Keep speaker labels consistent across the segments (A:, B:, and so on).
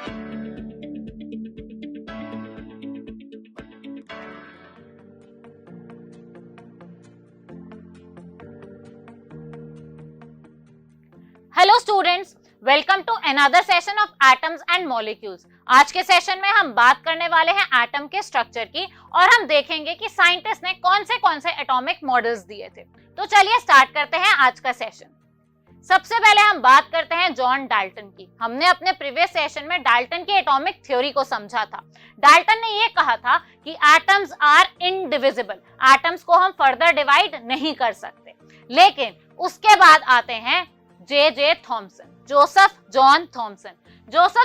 A: Hello students, welcome to another session of atoms and molecules. आज के session में हम बात करने वाले हैं एटम के स्ट्रक्चर की और हम देखेंगे कि साइंटिस्ट ने कौन से एटॉमिक मॉडल्स दिए थे। तो चलिए स्टार्ट करते हैं आज का सेशन। सबसे पहले हम बात करते हैं जॉन डाल्टन की। हमने अपने प्रीवियस सेशन में डाल्टन की एटॉमिक थ्योरी को समझा था। डाल्टन ने ये कहा था कि एटम्स आर इनडिविजिबल, एटम्स को हम फर्दर डिवाइड नहीं कर सकते। लेकिन उसके बाद आते हैं J Thomson, Joseph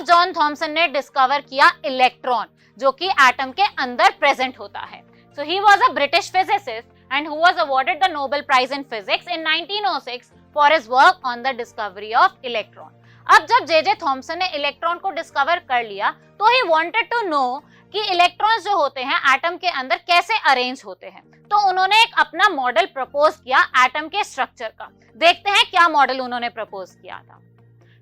A: John Thomson ने डिस्कवर किया इलेक्ट्रॉन, जो कि एटम के अंदर प्रेजेंट होता है। So he was a British physicist and who was awarded the Nobel prize in physics in 1906 for his work on the discovery of electron. अब जब जे थॉमसन ने इलेक्ट्रॉन को डिस्कवर कर लिया तो ही वांटेड टू नो कि electrons जो होते हैं एटम के अंदर कैसे अरेंज होते हैं। तो उन्होंने एक अपना मॉडल प्रपोज किया एटम के स्ट्रक्चर का। देखते हैं क्या मॉडल उन्होंने प्रपोज किया था।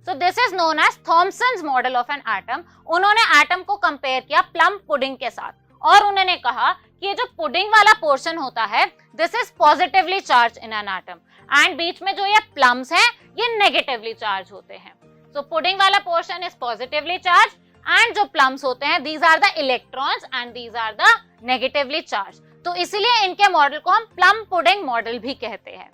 A: So this is known as Thomson's model of an atom. उन्होंने एटम को कंपेयर किया प्लम पुडिंग के साथ और उन्होंने कहा कि ये जो पुडिंग वाला पोर्शन होता है this is positively charge in an atom and बीच में जो ये प्लम्स हैं ये नेगेटिवली चार्ज होते हैं। सो पुडिंग वाला portion is positively charge and जो प्लम्स होते हैं these are the electrons and these are the negatively charge. तो इसीलिए इनके मॉडल को हम प्लम पुडिंग मॉडल भी कहते हैं।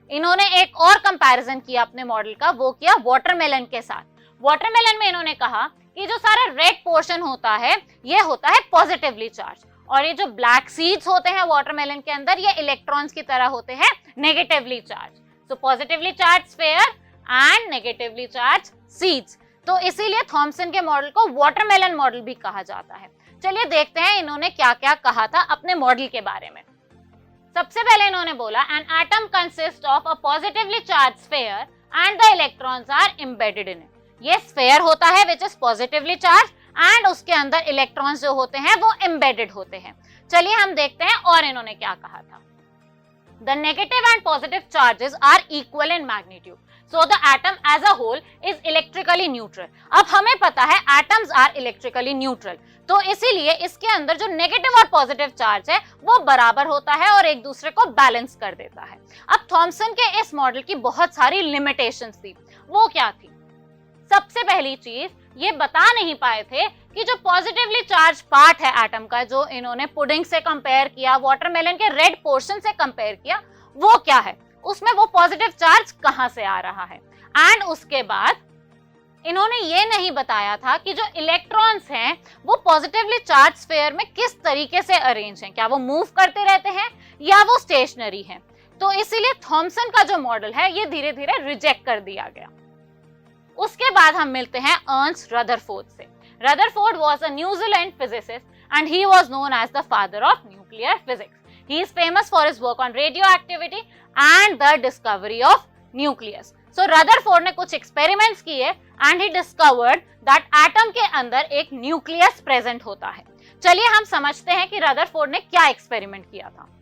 A: इन्होंने एक और कंपैरिजन किया अपने मॉडल का, वो किया वाटरमेलन के साथ। वाटरमेलन में इन्होंने कहा कि जो सारा रेड पोर्शन होता है ये होता है पॉजिटिवली चार्ज और ये जो ब्लैक सीड्स होते हैं वाटरमेलन के अंदर ये इलेक्ट्रॉन्स की तरह होते हैं negatively charge. So positively charge sphere and negatively charge seeds. तो इसीलिए थॉमसन के मॉडल को वाटरमेलन मॉडल भी कहा जाता है। चलिए देखते हैं इन्होंने क्या क्या कहा था अपने मॉडल के बारे में। सबसे पहले इन्होंने बोला an atom consist of a positively charge sphere and the electrons are embedded in it. ये स्फीयर होता है which is positively charge and उसके अंदर इलेक्ट्रॉन्स जो होते हैं वो एम्बेडेड होते हैं। चलिए हम देखते हैं और इन्होंने क्या कहा था। The negative and positive charges are equal in magnitude. So the atom as a whole is electrically neutral. अब हमें पता है atoms are electrically neutral. तो इसीलिए इसके अंदर जो नेगेटिव और पॉजिटिव चार्ज है वो बराबर होता है और एक दूसरे को बैलेंस कर देता है। अब थॉमसन के इस मॉडल की बहुत सारी लिमिटेशंस थी। वो क्या थी? सबसे पहली चीज ये बता नहीं पाए थे कि जो पॉजिटिवली चार्ज पार्ट है एटम का, जो इन्होंने पुडिंग से कंपेयर किया, वाटरमेलन के रेड पोर्शन से कंपेयर किया, वो क्या है, उसमें वो पॉजिटिव चार्ज कहां से आ रहा है। एंड उसके बाद इन्होंने ये नहीं बताया था कि जो इलेक्ट्रॉन्स हैं वो पॉजिटिवली चार्ज स्फीयर में किस तरीके से अरेंज हैं, क्या वो मूव करते रहते हैं या वो स्टेशनरी हैं। तो इसीलिए थॉमसन का जो मॉडल है ये धीरे धीरे रिजेक्ट कर दिया गया। उसके बाद हम मिलते हैं अर्न्स्ट रदरफोर्ड से। Rutherford was a New Zealand physicist and he was known as the father of nuclear physics. He is famous for his work on radioactivity and the discovery of nucleus. So Rutherford ने कुछ experiments किए and he discovered that atom के अंदर एक nucleus present होता है। चलिए हम समझते हैं कि Rutherford ने क्या experiment किया था।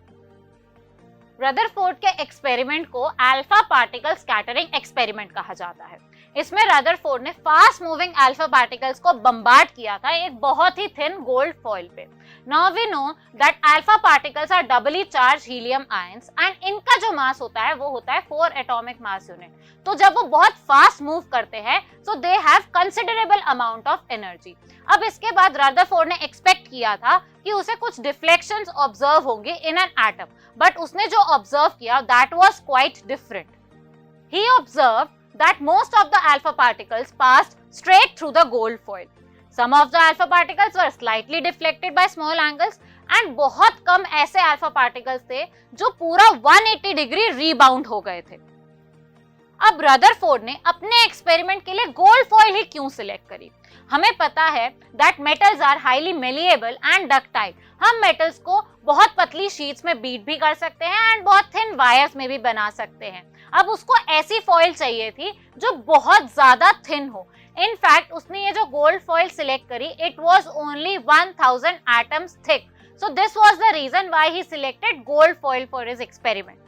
A: रदरफोर्ड के एक्सपेरिमेंट को अल्फा पार्टिकल स्कैटरिंग एक्सपेरिमेंट कहा जाता है। इसमें रदरफोर्ड ने फास्ट मूविंग अल्फा पार्टिकल्स को बम्बार्ड किया था एक बहुत ही थिन गोल्ड फॉइल पे। Now we know that alpha particles are doubly charge helium ions and इनका जो मास होता है वो होता है 4 एटॉमिक मास यूनिट। तो जब वो बहुत फास्ट मूव करते हैं so they have considerable amount of energy. अब इसके बाद रदरफोर्ड ने एक्सपेक्ट किया था कि उसे कुछ डिफ्लेक्शंस ऑब्जर्व होंगे इन एन एटम, बट उसने जो ऑब्जर्व किया that was quite different. He observed that most of the alpha particles passed straight through the gold foil. Some of the alpha particles were slightly deflected by small angles and बहुत कम ऐसे alpha particles थे जो पूरा 180 degree rebound हो गए थे। अब Rutherford ने अपने एक्सपेरिमेंट के लिए गोल्ड फॉइल ही क्यों सिलेक्ट करी? हमें पता है that metals are highly malleable and ductile. हम मेटल्स को बहुत पतली शीट्स में बीट भी कर सकते हैं एंड बहुत थिन वायर्स में भी बना सकते हैं। अब उसको ऐसी फॉइल चाहिए थी जो बहुत ज्यादा थिन हो। इन फैक्ट उसने ये जो गोल्ड फॉइल सिलेक्ट करी it was only 1000 atoms thick. So this was the reason why he selected gold foil for his experiment.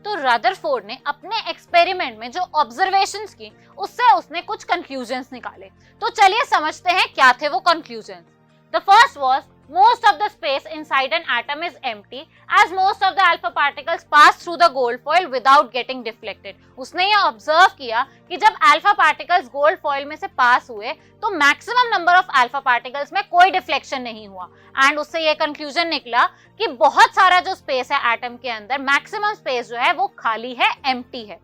A: तो रदरफोर्ड ने अपने एक्सपेरिमेंट में जो ऑब्जर्वेशंस की उससे उसने कुछ कंक्लूजन्स निकाले। तो चलिए समझते हैं क्या थे वो conclusions. The first was most of the space inside an atom is empty as most of the alpha particles pass through the gold foil without getting deflected। उसने ये ऑब्जर्व किया कि जब अल्फा पार्टिकल्स गोल्ड फॉइल में से पास हुए तो maximum number of alpha particles में कोई डिफ्लेक्शन नहीं हुआ एंड उससे ये कंक्लूजन निकला कि बहुत सारा जो स्पेस है एटम के अंदर, मैक्सिमम स्पेस जो है वो खाली है, एम्प्टी है।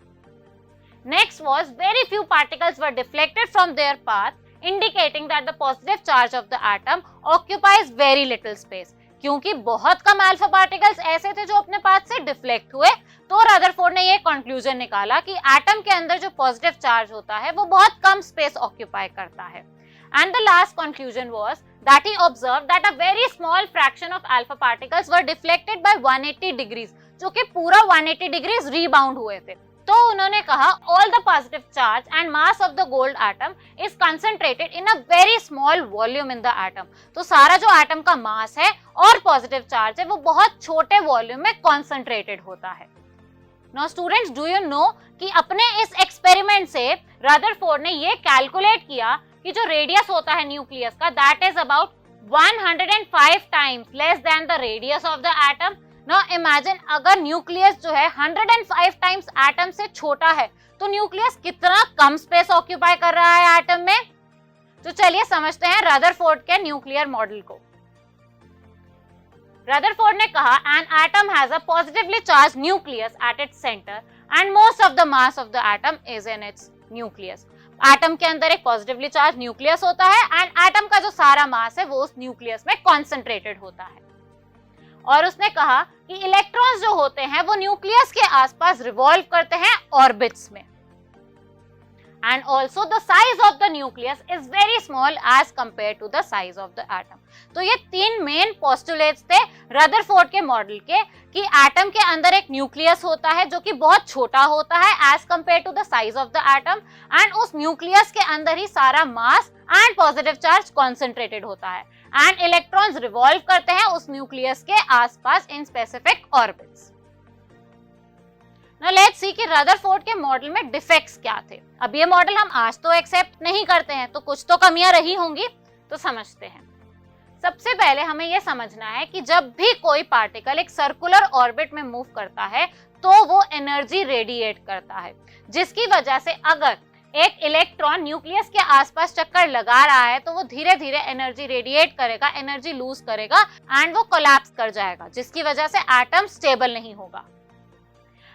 A: Next was very few particles were deflected from there path indicating that the positive charge of the atom occupies very little space। क्योंकि बहुत कम अल्फा पार्टिकल्स ऐसे थे जो अपने पाथ से डिफ्लेक्ट हुए, तो रदरफोर्ड ने ये कंक्लूजन निकाला कि एटम के अंदर जो पॉजिटिव चार्ज होता है वो बहुत कम स्पेस ऑक्यूपाई करता है। And the last conclusion was that he observed that a very small fraction of alpha particles were deflected by 180 degrees, जो कि पूरा 180 डिग्रीज रीबाउंड हुए थे। तो उन्होंने कहा all the positive charge and mass of the gold atom is concentrated in a very small volume in the atom. तो सारा जो एटम का मास है और पॉजिटिव चार्ज है वो बहुत छोटे वॉल्यूम में कॉन्सेंट्रेटेड होता है। Now students, do you know कि अपने इस एक्सपेरिमेंट से रदरफोर्ड ने ये कैलकुलेट किया कि जो रेडियस होता है न्यूक्लियस का, that is about 105 times less than the radius of the atom. Now imagine अगर न्यूक्लियस जो है 105 टाइम्स एटम से छोटा है तो न्यूक्लियस कितना कम स्पेस ऑक्यूपाई कर रहा है एटम में। तो चलिए समझते हैं रदरफोर्ड के न्यूक्लियर मॉडल को। रदरफोर्ड ने कहा an atom has a positively charge nucleus at its centre and most of the mass of the atom is in its nucleus. Atom के अंदर एक पॉजिटिवली चार्ज न्यूक्लियस होता है एंड एटम का जो सारा मास है वो उस न्यूक्लियस में कॉन्सेंट्रेटेड होता है। और उसने कहा कि इलेक्ट्रॉन्स जो होते हैं वो न्यूक्लियस के आसपास रिवॉल्व करते हैं ऑर्बिट्स में। And also the size of the nucleus is very small as compare to the size of the atom. तो ये तीन मेन पोस्टुलेट्स थे रदरफोर्ड के मॉडल के कि एटम के अंदर एक न्यूक्लियस होता है जो कि बहुत छोटा होता है as compare to the size of the atom, and उस न्यूक्लियस के अंदर ही सारा mass and positive charge concentrated होता है एंड इलेक्ट्रॉन्स रिवॉल्व करते हैं उस न्यूक्लियस के आसपास in specific orbits. Now let's see कि रदरफोर्ड के मॉडल में डिफेक्ट्स क्या थे। अब ये मॉडल हम आज तो एक्सेप्ट नहीं करते हैं तो कुछ तो कमियां रही होंगी, तो समझते हैं। सबसे पहले हमें यह समझना है कि जब भी कोई पार्टिकल एक सर्कुलर ऑर्बिट में मूव करता है तो वो एनर्जी रेडिएट करता है, जिसकी वजह से अगर एक इलेक्ट्रॉन न्यूक्लियस के आसपास चक्कर लगा रहा है तो वो धीरे धीरे एनर्जी रेडिएट करेगा, एनर्जी लूज करेगा एंड वो कोलैप्स कर जाएगा, जिसकी वजह से एटम स्टेबल नहीं होगा।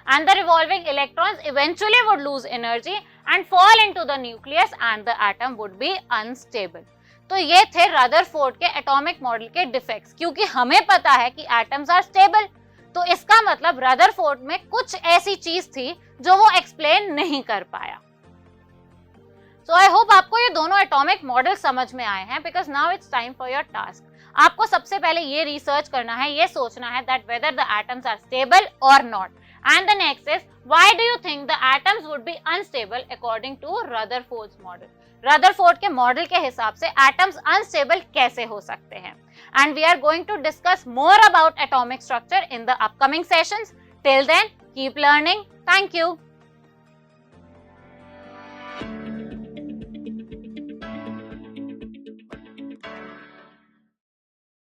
A: And the revolving electrons eventually would lose energy and fall into the nucleus and the atom would be unstable. तो ये थे रदरफोर्ड के एटॉमिक मॉडल के डिफेक्ट्स। क्योंकि हमें पता है कि एटम्स आर स्टेबल, तो इसका मतलब रदरफोर्ड में कुछ ऐसी चीज थी जो वो एक्सप्लेन नहीं कर पाया। So I hope आपको ये दोनों एटॉमिक मॉडल समझ में आए हैं, because now it's time for your task. आपको सबसे पहले ये रिसर्च करना है, ये सोचना है that whether the atoms are stable और not, and the next is why do you think the atoms would be unstable according to Rutherford's model. Rutherford के मॉडल के हिसाब से एटम्स अनस्टेबल कैसे हो सकते हैं। And we are going to discuss more about atomic structure in the upcoming sessions. Till then keep learning. Thank you.